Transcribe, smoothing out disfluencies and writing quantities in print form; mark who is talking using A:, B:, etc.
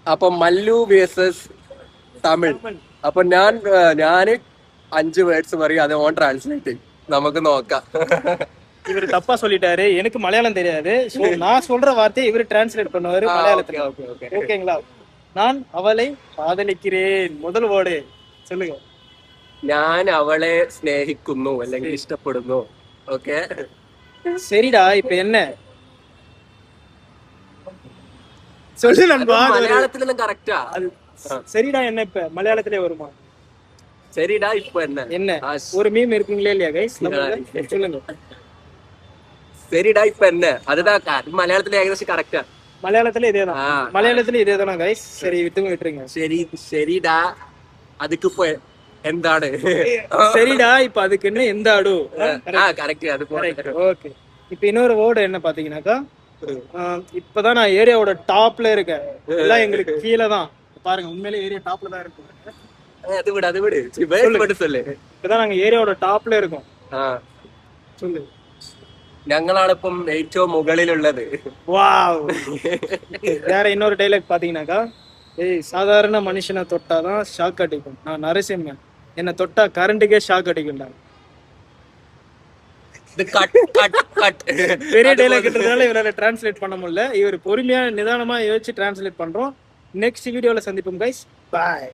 A: അപ്പൊ മല്ലു വേഴ്സസ് തമിഴ്. അപ്പൊ ഞാന് 5 വേർഡ്സ് പറയും, അത് ഓൺ ട്രാൻസ്ലേറ്റ് നമുക്ക് നോക്കാം.
B: இவரு தப்பா சொல்லிட்டாரு, எனக்கு மலையாளம் தெரியாது. சோ நான் சொல்ற வார்த்தையை இவரு டிரான்ஸ்லேட் பண்ணுவாரு மலையாளத்துல. ஓகேங்களா? நான் அவளை காதலிக்கிறேன். முதல் வேர்டு சொல்லுங்க.
A: ഞാൻ അവളെ സ്നേഹിക്കുന്നു അല്ലെങ്കിൽ ഇഷ്ടപ്പെടുന്നു. ഓക്കെ,
B: சரிடா, இப்ப என்ன சொல்லு நண்பா.
A: മലയാളത്തിലെല്ലാം കറക്റ്റാ.
B: சரிடா என்ன இப்ப மலையாளத்திலே வருமா?
A: சரிடா இப்ப என்ன
B: என்ன ஒரு மீம் இருக்குங்களே இல்லையா கைஸ்? சொல்லுங்க.
A: சரிடா இப்ப என்ன, அதுதான் மலையாளத்துல ஏகദേശം கரெக்டா.
B: மலையாளத்துல இதேதான், மலையாளத்துல இதேதானா கைஸ்? சரி விட்டுருங்க.
A: சரி சரிடா அதுக்கு இப்ப എന്താണ്?
B: சரிடா இப்ப அதுக்கு என்ன எந்தாடு?
A: கரெக்ட், அது கரெக்ட்.
B: ஓகே, இப்ப இன்னொரு வேர்டு என்ன பாத்தீங்கன்னாக்கா, இப்பதான் நான் ஏரியாவோட டாப்ல இருக்கேன். எல்லாம் எங்களுக்கு கீழே தான் பாருங்க. உண்மையிலே ஏரியா டாப்ல தான் இருக்கும்.
A: அது விடு சொல்லு.
B: இப்பதான் நாங்க ஏரியாவோட டாப்ல இருக்கோம். சொல்லு.
A: ഞങ്ങളാണിപ്പം ഏറ്റവും മുകളിലുള്ളത്.
B: வாவ். வேற இன்னொரு டைலாக் பாத்தீங்கன்னாக்கா, சாதாரண மனுஷனை தொட்டாதான் ஷாக் அடிக்கும், நான் நரசிம்மன், என்ன தொட்டா கரண்ட்டுக்கே ஷாக் அடிக்கும்டா. பெரிய டைலாக்ன்றதால இவரால டிரான்ஸ்லேட் பண்ண முடியல. இவர் பொறுமையா நிதானமா யோசிச்சு டிரான்ஸ்லேட் பண்றோம். நெக்ஸ்ட் வீடியோல சந்திப்போம் கைஸ். பாய்.